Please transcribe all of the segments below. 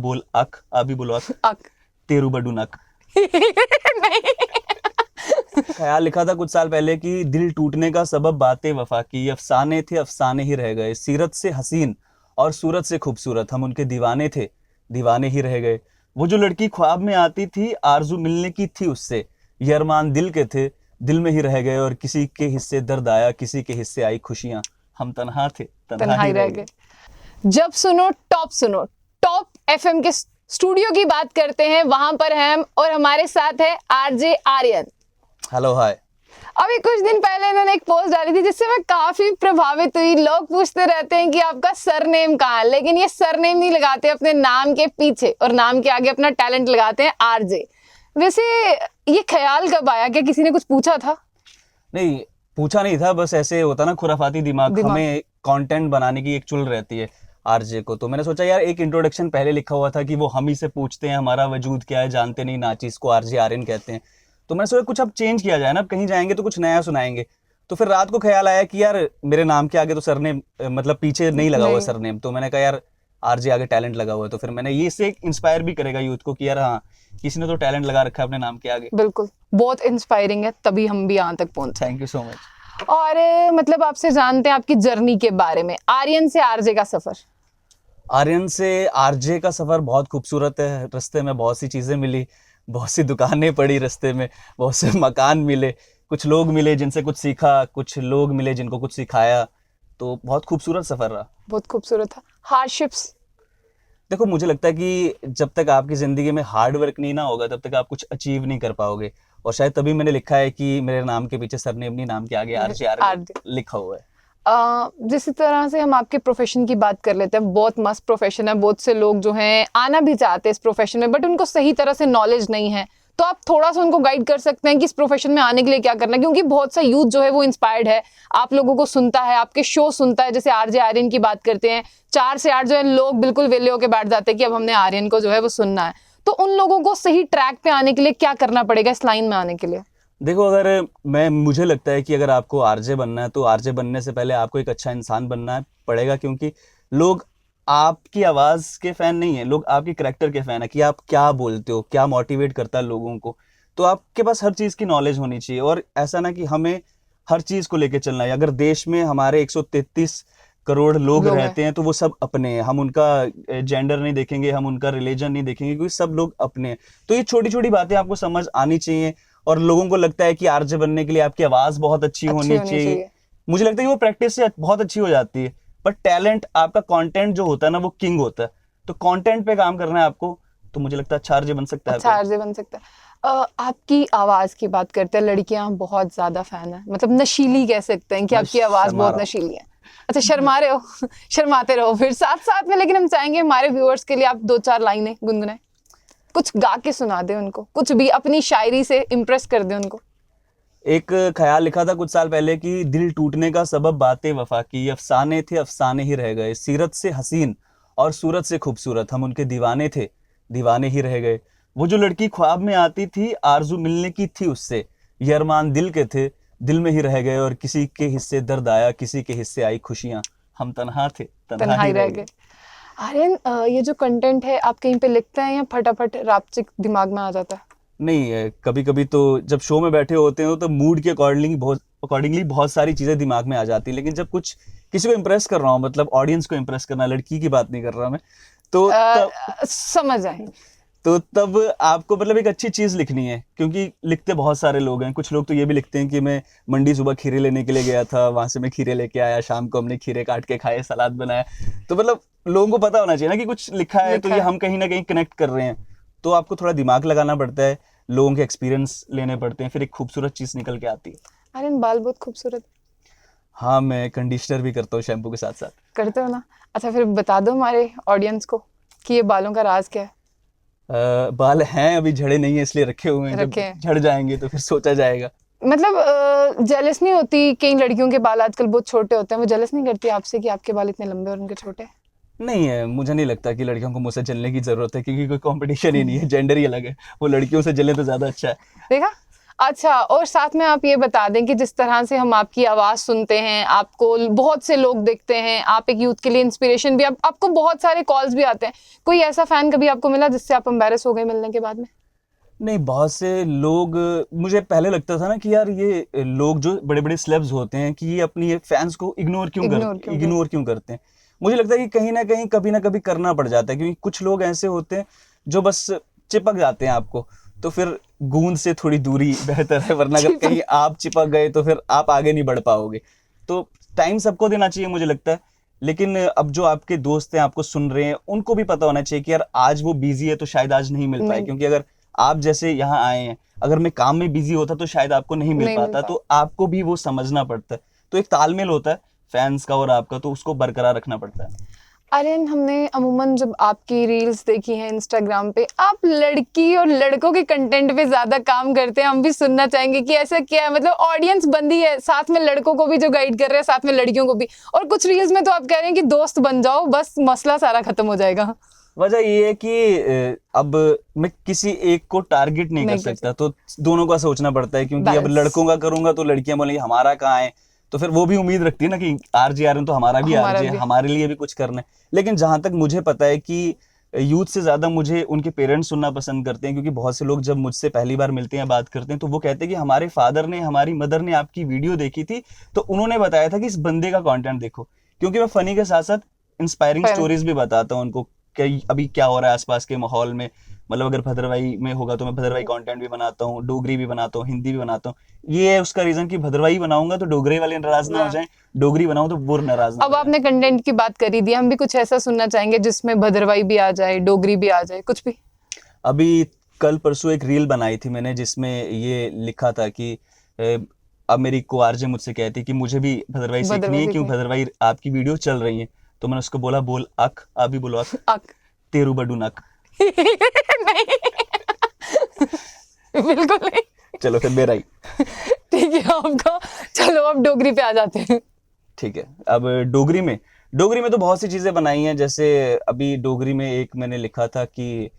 बोल अक, अभी बोलो अक। अक। तेरू बडू नक। नहीं। ख्याल लिखा था कुछ साल पहले कि दिल टूटने का सबब बातें वफा की, अफसाने थे अफसाने ही रह गए, सीरत से हसीन और सूरत से खूबसूरत, हम उनके दीवाने थे दीवाने ही रह गए। वो जो लड़की ख्वाब में आती थी आरजू मिलने की थी उससे, ये अरमान दिल के थे दिल में ही रह गए, और किसी के हिस्से दर्द आया किसी के हिस्से आई खुशियां, हम तन्हा थे तन्हा ही रह गए। जब सुनो टॉप एफएम के स्टूडियो की बात करते हैं, वहां पर हम और हमारे साथ है आरजे आर्यन। Hello hi. अभी कुछ दिन पहले इन्होंने एक पोस्ट डाली थी जिससे मैं काफी प्रभावित हुई। लोग पूछते रहते हैं कि आपका सरनेम कहाँ है, लेकिन ये सरनेम नहीं लगाते अपने नाम के पीछे और नाम के आगे अपना टैलेंट लगाते हैं आरजे। वैसे ये ख्याल कब आया, क्या किसी ने कुछ पूछा था? नहीं, पूछा नहीं था, बस ऐसे होता ना खुराफाती दिमाग। हमें कंटेंट बनाने की एक चुल रहती है आरजे को, तो मैंने सोचा यार एक इंट्रोडक्शन पहले लिखा हुआ था कि वो हम ही से पूछते हैं हमारा वजूद क्या है, जानते नहीं नाचीज को आरजे आर्यन कहते हैं। तो मैंने सोचा कुछ अब चेंज किया जाए ना, अब कहीं जाएंगे तो कुछ नया सुनाएंगे। तो फिर रात को ख्याल आया कि यार मेरे नाम के आगे तो सरनेम, मतलब पीछे नहीं लगा हुआ सरनेम, तो मैंने कहा यार आरजे आगे टैलेंट लगा हुआ है, तो फिर मैंने ये से इंस्पायर भी करेगा यूथ को कि यार हाँ किसी ने तो टैलेंट लगा रखा है अपने नाम के आगे। बिल्कुल, बहुत इंस्पायरिंग है, तभी हम भी यहाँ तक पहुंचे। Thank you so much. और मतलब आपसे जानते हैं आपकी जर्नी के बारे में, आर्यन से आरजे का सफर। आर्यन से आरजे का सफर बहुत खूबसूरत है। रास्ते में बहुत सी चीजें मिली, बहुत सी दुकानें पड़ी रास्ते में, बहुत से मकान मिले, कुछ लोग मिले जिनसे कुछ सीखा, कुछ लोग मिले जिनको कुछ सिखाया। तो बहुत खूबसूरत सफर रहा। बहुत खूबसूरत था। हार्डशिप्स? देखो मुझे लगता है कि जब तक आपकी जिंदगी में हार्ड वर्क नहीं ना होगा तब तक आप कुछ अचीव नहीं कर पाओगे, और शायद तभी मैंने लिखा है कि मेरे नाम के पीछे सरनेम नहीं, नाम के आगे आरजे आर्यन लिखा हुआ है। जिस तरह से हम आपके प्रोफेशन की बात कर लेते हैं, बहुत मस्त प्रोफेशन है, बहुत से लोग जो हैं आना भी चाहते हैं इस प्रोफेशन में, बट उनको सही तरह से नॉलेज नहीं है। तो आप थोड़ा सा उनको गाइड कर सकते हैं कि इस प्रोफेशन में आने के लिए क्या करना है, क्योंकि बहुत सा यूथ जो है वो इंस्पायर्ड है, आप लोगों को सुनता है, आपके शो सुनता है। जैसे आरजे आर्यन की बात करते हैं, 4 से 8 जो है लोग बिल्कुल वेले होकर बैठ जाते हैं कि अब हमने आर्यन को जो है वो सुनना है। तो उन लोगों को सही ट्रैक पे आने के लिए क्या करना पड़ेगा इस लाइन में आने के लिए? देखो, अगर मुझे लगता है कि अगर आपको आरजे बनना है तो आरजे बनने से पहले आपको एक अच्छा इंसान बनना है पड़ेगा, क्योंकि लोग आपकी आवाज के फैन नहीं है, लोग आपके करैक्टर के फैन है कि आप क्या बोलते हो, क्या मोटिवेट करता है लोगों को। तो आपके पास हर चीज की नॉलेज होनी चाहिए, और ऐसा ना कि हमें हर चीज को लेके चलना है। अगर देश में हमारे 133 करोड़ लोग रहते हैं तो वो सब अपने हैं, हम उनका जेंडर नहीं देखेंगे, हम उनका रिलीजन नहीं देखेंगे, क्योंकि सब लोग अपने हैं। तो ये छोटी छोटी बातें आपको समझ आनी चाहिए। और लोगों को लगता है कि आरजे बनने के लिए आपकी आवाज बहुत अच्छी होनी चाहिए। मुझे लगता है कि वो प्रैक्टिस से बहुत अच्छी हो जाती है, पर टैलेंट, आपका कंटेंट जो होता है ना वो किंग होता है। तो कंटेंट पे काम करना है आपको, तो मुझे लगता है अच्छा आरजे बन सकता है। अच्छा आरजे बन सकता है। आपकी आवाज की बात करते हैं, लड़कियां बहुत ज्यादा फैन है, मतलब नशीली कह सकते हैं कि आपकी आवाज बहुत नशीली है। अच्छा, शर्मा रहे हो? शर्माते रहो फिर साथ साथ में, लेकिन हम चाहेंगे हमारे व्यूअर्स के लिए आप 2-4 लाइनें गुनगुनाएं, कुछ गा के सुना दे उनको, कुछ भी अपनी शायरी से इम्प्रेस कर दे उनको। एक ख्याल लिखा था कुछ साल पहले कि दिल टूटने का सबब बातें वफा की, अफसाने थे अफसाने ही रह गए, सीरत से हसीन और सूरत से खूबसूरत, हम उनके दीवाने थे दीवाने ही रह गए। वो जो लड़की ख्वाब में आती थी आरजू मिलने की थी उससे, ये अरमान दिल के थे दिल में ही रह गए, और किसी के हिस्से दर्द आया किसी के हिस्से आई खुशियां, हम तन्हा थे तन्हा ही रह गए। आर्यन, ये जो कंटेंट है आप कहीं पे लिखते हैं या फटाफट रापचिक दिमाग में आ जाता है? नहीं, कभी कभी तो जब शो में बैठे होते हो तो मूड के अकॉर्डिंगली बहुत सारी चीजें दिमाग में आ जाती है, लेकिन जब कुछ किसी को इम्प्रेस कर रहा हूँ, मतलब ऑडियंस को इम्प्रेस करना, लड़की की बात नहीं कर रहा मैं, तो समझ आए। तो तब आपको मतलब एक अच्छी चीज लिखनी है, क्योंकि लिखते बहुत सारे लोग हैं। कुछ लोग तो ये भी लिखते हैं कि मैं मंडी सुबह खीरे लेने के लिए गया था, वहां से मैं खीरे लेके आया, शाम को हमने खीरे काट के खाए, सलाद बनाया। तो मतलब लोगों को पता होना चाहिए ना कि कुछ लिखा है तो ये हम कहीं ना कहीं कनेक्ट कर रहे हैं। तो आपको थोड़ा दिमाग लगाना पड़ता है, लोगों के एक्सपीरियंस लेने पड़ते हैं, फिर एक खूबसूरत चीज निकल के आती है। अरे बाल बहुत खूबसूरत। हाँ, मैं कंडीशनर भी करता हूँ शैम्पू के साथ साथ। करते हो ना? अच्छा, फिर बता दो हमारे ऑडियंस को कि ये बालों का राज क्या है। बाल हैं, अभी झड़े नहीं है इसलिए रखे हुए हैं, जब झड़ जाएंगे तो फिर सोचा जाएगा। मतलब जेलस नहीं होती? कई लड़कियों के बाल आजकल बहुत छोटे होते हैं, वो जेलस नहीं करती आपसे कि आपके बाल इतने लंबे और उनके छोटे? नहीं है, मुझे नहीं लगता कि लड़कियों को मुझसे जलने की जरूरत है, क्योंकि कोई कंपटीशन ही नहीं है, जेंडर ही अलग है। वो लड़कियों से जले तो ज्यादा अच्छा है। देखा, अच्छा, और साथ में आप ये बता दें कि जिस तरह से हम आपकी आवाज सुनते हैं, आपको बहुत से लोग देखते हैं, आप एक यूथ के लिए इंस्पिरेशन भी, आपको बहुत सारे कॉल्स भी आते हैं, कोई ऐसा फैन कभी आपको मिला जिससे आप एम्बैरेस हो गए मिलने के बाद में? नहीं, बहुत से लोग, मुझे पहले लगता था ना कि यार ये लोग जो बड़े बड़े सेलेब्स होते हैं कि ये अपनी फैंस को इग्नोर क्यों इग्नोर क्यों करते हैं। मुझे लगता है कि कहीं ना कहीं कभी ना कभी करना पड़ जाता है, क्योंकि कुछ लोग ऐसे होते हैं जो बस चिपक जाते हैं आपको, तो फिर गूंद से थोड़ी दूरी बेहतर है, वरना अगर कहीं आप चिपक गए तो फिर आप आगे नहीं बढ़ पाओगे। तो टाइम सबको देना चाहिए मुझे लगता है, लेकिन अब जो आपके दोस्त हैं आपको सुन रहे हैं उनको भी पता होना चाहिए कि यार आज वो बिजी है तो शायद आज नहीं मिल पाए, नहीं, क्योंकि अगर आप जैसे यहाँ आए हैं, अगर मैं काम में बिजी होता तो शायद आपको नहीं मिल नहीं मिल पाता, पाता। तो आपको भी वो समझना पड़ता है। तो एक तालमेल होता है फैंस का और आपका, तो उसको बरकरार रखना पड़ता है। आर्यन, हमने अमूमन जब आपकी रील्स देखी हैं इंस्टाग्राम पे, आप लड़की और लड़कों के कंटेंट पे ज्यादा काम करते हैं। हम भी सुनना चाहेंगे कि ऐसा क्या है, मतलब ऑडियंस बंदी है, साथ में लड़कों को भी जो गाइड कर रहे हैं, साथ में लड़कियों को भी, और कुछ रील्स में तो आप कह रहे हैं कि दोस्त बन जाओ, बस मसला सारा खत्म हो जाएगा। वजह ये है कि अब मैं किसी एक को टारगेट नहीं कर नहीं कर सकता, तो दोनों का सोचना पड़ता है, क्योंकि अब बैलेंस। लड़कों का करूंगा तो लड़कियां बोलेंगी हमारा कहाँ है, तो फिर वो भी उम्मीद रखती है ना कि आरजे आ रहे हैं तो हमारा भी हमारा आरजे है, भी। हमारे लिए भी कुछ करना है। लेकिन जहां तक मुझे पता है कि यूथ से ज्यादा मुझे उनके पेरेंट्स सुनना पसंद करते हैं, क्योंकि बहुत से लोग जब मुझसे पहली बार मिलते हैं, बात करते हैं, तो वो कहते हैं कि हमारे फादर ने, हमारी मदर ने आपकी वीडियो देखी थी, तो उन्होंने बताया था कि इस बंदे का कंटेंट देखो। क्योंकि मैं फनी के साथ साथ इंस्पायरिंग Parent। स्टोरीज भी बताता हूँ उनको कि अभी क्या हो रहा है आसपास के माहौल में। मतलब अगर भद्रवाही में होगा तो मैं भद्रवाही कंटेंट भी बनाता हूँ, डोगरी भी बनाता हूँ, हिंदी भी बनाता हूँ। ये है उसका रीजन कि भद्रवाही बनाऊंगा तो डोगरे वाले नाराज ना हो जाएं, डोगरी बनाऊं तो वो नाराज ना अब हो जाएं। आपने कंटेंट की बात करी दी, हम भी कुछ ऐसा सुनना चाहेंगे जिसमें भद्रवाही भी आ जाए, डोगरी भी आ जाए, कुछ भी। अभी कल परसों एक रील बनाई थी मैंने, जिसमें ये लिखा था कि अब मेरी को आरजे मुझसे कहती कि मुझे भी भद्रवाही सीखनी भद्रवाही है, क्यों सीखनी। भद्रवाही आपकी वीडियो चल रही है। तो मैंने उसको बोला, बोल अक, आप भी बोलो अक, अक। तेरू बडू नक। नहीं, बिल्कुल नहीं। चलो फिर मेरा ही। ठीक है आपका। चलो अब डोगरी पे आ जाते हैं। ठीक है, अब डोगरी में तो बहुत सी चीजें बनाई हैं। जैसे अभी डोगरी में एक मैंने लिखा था कि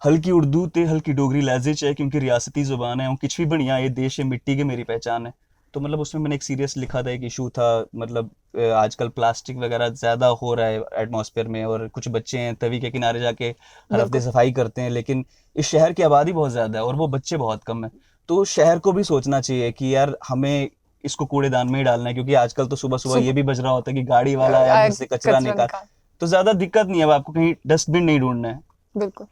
हल्की उर्दू ते हल्की डोगरी लहजे च है, क्योंकि रियासती जुबान है, किच भी बढ़िया ये देश है, मिट्टी के मेरी पहचान है। तो मतलब उसमें मैंने एक सीरियस लिखा था, एक इशू था, मतलब आजकल प्लास्टिक वगैरह ज्यादा हो रहा है एटमॉस्फेयर में, और कुछ बच्चे हैं तवी के किनारे जाके हर हफ्ते बिल्कुल। सफाई करते हैं, लेकिन इस शहर की आबादी बहुत ज्यादा है और वो बच्चे बहुत कम है। तो शहर को भी सोचना चाहिए कि यार हमें इसको कूड़ेदान में ही डालना है, क्योंकि आजकल तो सुबह सुबह ये भी बज रहा होता है कि गाड़ी वाला आया घर से कचरा कचरा निकाल। निकाल। तो ज्यादा दिक्कत नहीं है, अब आपको कहीं डस्टबिन नहीं ढूंढना है। बिल्कुल।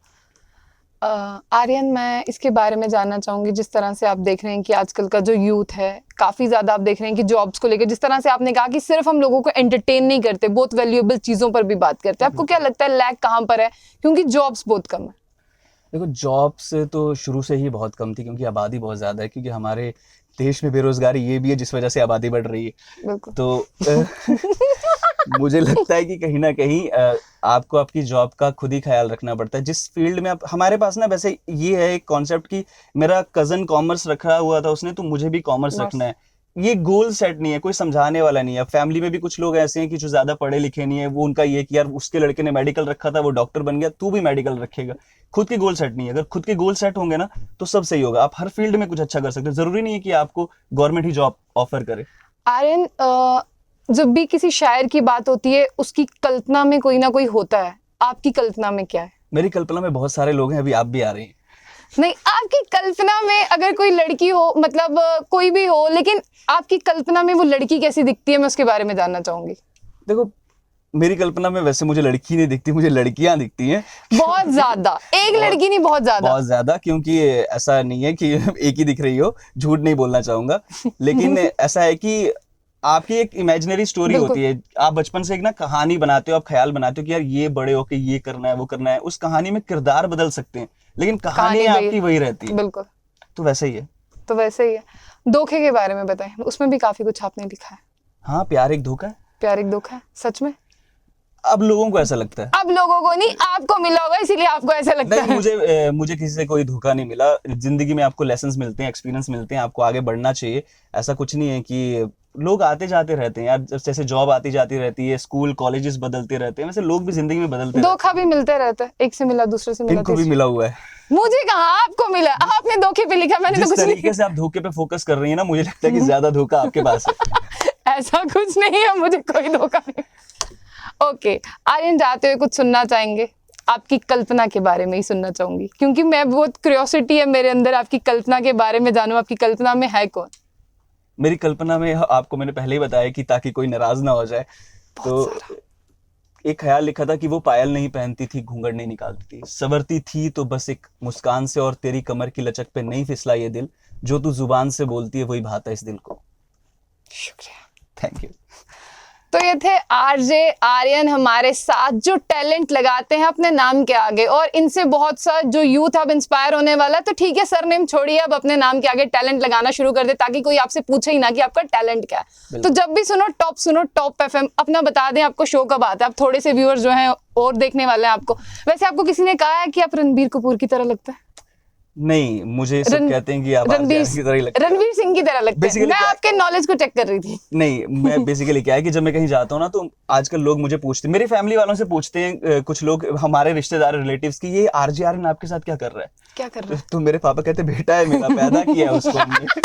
आर्यन, मैं इसके बारे में जानना चाहूंगी, जिस तरह से आप देख रहे हैं कि आजकल का जो यूथ है, काफी ज्यादा आप देख रहे हैं कि जॉब्स को लेकर, जिस तरह से आपने कहा कि सिर्फ हम लोगों को एंटरटेन नहीं करते, बहुत वैल्यूएबल चीजों पर भी बात करते हैं, आपको क्या लगता है लैग कहाँ पर है? क्योंकि जॉब्स बहुत कम है। देखो, जॉब्स तो शुरू से ही बहुत कम थी, क्योंकि आबादी बहुत ज़्यादा है, क्योंकि हमारे देश में बेरोजगारी ये भी है जिस वजह से आबादी बढ़ रही है। बिल्कुल। तो मुझे लगता है कि कहीं ना कहीं आपको आपकी जॉब का खुद ही ख्याल रखना पड़ता है, जिस फील्ड में आप, हमारे पास ना वैसे ये है एक कॉन्सेप्ट कि मेरा कजन कॉमर्स रखा हुआ था उसने, तो मुझे भी कॉमर्स रखना है। ये गोल सेट नहीं है, कोई समझाने वाला नहीं है। फैमिली में भी कुछ लोग ऐसे हैं कि जो ज्यादा पढ़े लिखे नहीं है, वो उनका ये कि यार उसके लड़के ने मेडिकल रखा था, वो डॉक्टर बन गया, तू भी मेडिकल रखेगा। खुद के गोल सेट नहीं है। अगर खुद के गोल सेट होंगे ना तो सब सही होगा। आप हर फील्ड में कुछ अच्छा कर सकते हो, जरूरी नहीं है कि आपको गवर्नमेंट ही जॉब ऑफर करे। आर्यन, जब भी किसी शायर की बात होती है, उसकी कल्पना में कोई ना कोई होता है, आपकी कल्पना में क्या है? मेरी कल्पना में बहुत सारे लोग हैं, अभी आप भी आ रही हैं। नहीं, आपकी कल्पना में अगर कोई लड़की हो, मतलब कोई भी हो, लेकिन आपकी कल्पना में वो लड़की कैसी दिखती है, मैं उसके बारे में जानना चाहूंगी। देखो, मेरी कल्पना में वैसे मुझे लड़की नहीं दिखती, मुझे लड़कियां दिखती हैं। बहुत ज्यादा, एक लड़की नहीं, बहुत ज्यादा। बहुत ज्यादा, क्योंकि ऐसा नहीं है कि एक ही दिख रही हो, झूठ नहीं बोलना चाहूंगा, लेकिन ऐसा है कि आपकी एक इमेजिनरी स्टोरी बिल्कुल। होती है। आप बचपन से एक ना कहानी बनाते हो, आप ख्याल बनाते हो कि यार ये बड़े होके ये करना है, वो करना है। उस कहानी में किरदार बदल सकते हैं, लेकिन कहानी आपकी वही रहती है। बिल्कुल। तो वैसे ही है। तो वैसे ही है। धोखे के बारे में बताएं, उसमें भी काफी कुछ आपने लिखा है। हाँ, प्यार एक धोखा है। प्यार एक धोखा है, सच में? अब लोगों को ऐसा लगता है। अब लोगों को नहीं, आपको मिला होगा इसीलिए आपको ऐसा लगता नहीं, है। मुझे किसी से कोई धोखा नहीं मिला। जिंदगी में आपको लेसन्स मिलते हैं, एक्सपीरियंस मिलते हैं, आपको आगे बढ़ना चाहिए। ऐसा कुछ नहीं है कि लोग आते जाते रहते हैं यार, जैसे जॉब आती जाती रहती है, स्कूल कॉलेजेस बदलते रहते हैं, वैसे लोग भी जिंदगी में बदलते रहते धोखा भी मिलते रहता है, एक से मिला दूसरे से हैं। मिला इनको भी तीसरे। मिला हुआ है। मुझे कहाँ आपको मिला, आपने धोखे पे लिखा, मैंने तो जिस कुछ नहीं तरीके से आप धोखे पे फोकस कर रही है ना, मुझे लगता है कि ज्यादा धोखा आपके पास है। ऐसा कुछ नहीं है, मुझे कोई धोखा नहीं। ओके आर्यन, जाते हुए कुछ सुनना चाहेंगे? आपकी कल्पना के बारे में ही सुनना चाहूंगी, क्योंकि मैं बहुत क्यूरियोसिटी है मेरे अंदर, आपकी कल्पना के बारे में जानूं, आपकी कल्पना में है कौन? मेरी कल्पना में आपको मैंने पहले ही बताया कि ताकि कोई नाराज ना हो जाए, तो एक ख्याल लिखा था कि वो पायल नहीं पहनती थी, घूंघट नहीं निकालती थी, संवरती थी तो बस एक मुस्कान से, और तेरी कमर की लचक पे नहीं फिसला ये दिल, जो तू जुबान से बोलती है वही भाता इस दिल को। शुक्रिया, थैंक यू। तो ये थे आरजे आर्यन हमारे साथ, जो टैलेंट लगाते हैं अपने नाम के आगे, और इनसे बहुत सा जो यूथ अब इंस्पायर होने वाला है। तो ठीक है, सरनेम छोड़िए, अब अपने नाम के आगे टैलेंट लगाना शुरू कर दे, ताकि कोई आपसे पूछे ही ना कि आपका टैलेंट क्या है। तो जब भी सुनो टॉप एफएम, अपना बता दें आपको शो कब आता है। आप थोड़े से व्यूअर्स जो हैं और देखने वाले हैं आपको। वैसे आपको किसी ने कहा है कि आप रणबीर कपूर की तरह लगता है? नहीं, मुझे सब कहते हैं कि आप आर्यन की तरह ही लगते हैं। रणवीर सिंह की तरह लगते हैं। मैं आपके नॉलेज को चेक कर रही थी। नहीं, मैं बेसिकली क्या है कि जब मैं कहीं जाता हूँ ना, तो आजकल लोग मुझे पूछते हैं, मेरी फैमिली वालों से पूछते हैं कुछ लोग, हमारे रिश्तेदार रिलेटिव्स, की ये आरजे आर्यन आपके साथ क्या कर रहा है, क्या कर रहा है? तो मेरे पापा कहते बेटा है मेरा, पैदा किया है उसको हमने।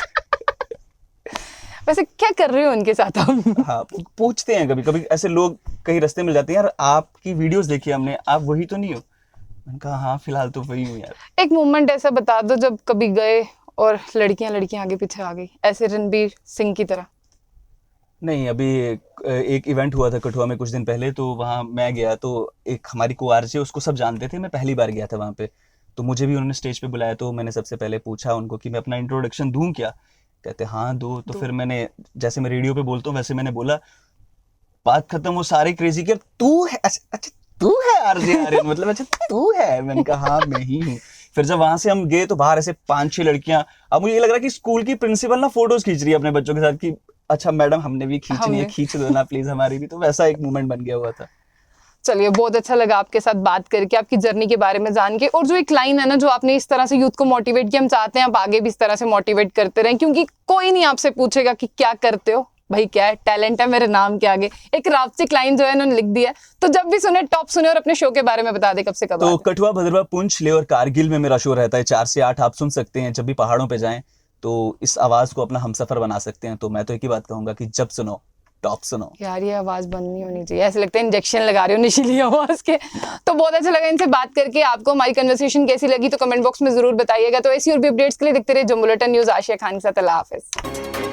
वैसे क्या कर रहे हो उनके साथ आप? हाँ, पूछते हैं कभी कभी, ऐसे लोग कहीं रास्ते मिल जाते हैं, यार आपकी वीडियोस देखी हमने, आप वही तो नहीं हो? मैंने कहा हाँ फिलहाल तो वही हूँ यार। एक मोमेंट ऐसा बता दो जब कभी गए और लड़कियां आगे पीछे आ गई, ऐसे रणबीर सिंह की तरह। नहीं, अभी एक इवेंट हुआ था कठुआ में कुछ दिन पहले, तो वहाँ मैं गया, तो एक हमारी को आरजे, उसको सब जानते थे, मैं पहली बार गया था वहाँ पे, तो मुझे भी उन्होंने स्टेज पे बुलाया, तो मैंने सबसे पहले पूछा उनको कि मैं अपना इंट्रोडक्शन दूं क्या? कहते हाँ दो। तो फिर मैंने, जैसे मैं रेडियो पे बोलता हूँ वैसे मैंने बोला, बात खत्म, वो सारे क्रेजी के तू है, अच्छा तू है आरजे आर्यन, मतलब अच्छा तू है? मैंने कहा हाँ मैं ही हूँ। फिर जब वहां से हम गए तो बाहर ऐसे 5-6 लड़कियां, अब मुझे ये लग रहा है कि स्कूल की प्रिंसिपल ना फोटोज खींच रही है अपने बच्चों के साथ, कि अच्छा मैडम हमने भी खींचनी है, खींच दो ना प्लीज हमारी भी। तो वैसा एक मोमेंट बन गया हुआ था। चलिए, बहुत अच्छा लगा आपके साथ बात करके, आपकी जर्नी के बारे में जान के, और जो एक लाइन है ना जो आपने इस तरह से यूथ को मोटिवेट किया, हम चाहते हैं आप आगे भी इस तरह से मोटिवेट करते रहें, क्योंकि कोई नहीं आपसे पूछेगा कि क्या करते हो भाई, क्या है, टैलेंट है मेरे नाम के आगे। एक राफ्टिक लाइन जो है उन्होंने लिख दिया। तो जब भी सुने टॉप सुने, और अपने शो के बारे में बता दे कब से कब। तो कठुआ, भद्रवा, पुंछ, लेह और कारगिल में मेरा शो रहता है, 4 से 8 आप सुन सकते हैं। जब भी पहाड़ों पे जाएं तो इस आवाज को अपना हमसफर बना सकते हैं। तो मैं तो एक ही बात कहूंगा कि जब सुनो टॉप सुनो। यार ये आवाज बंद नहीं होनी चाहिए, ऐसे लगता है इंजेक्शन लगा रहे हो नशीली आवाज के। तो बहुत अच्छा लगा इनसे बात करके। आपको हमारी कन्वर्सेशन कैसी लगी तो कमेंट बॉक्स में जरूर बताइएगा। तो ऐसी और भी अपडेट्स के लिए देखते रहिए जम्मू बुलेटिन न्यूज। आशिया खान के साथ, अल्लाह हाफिज।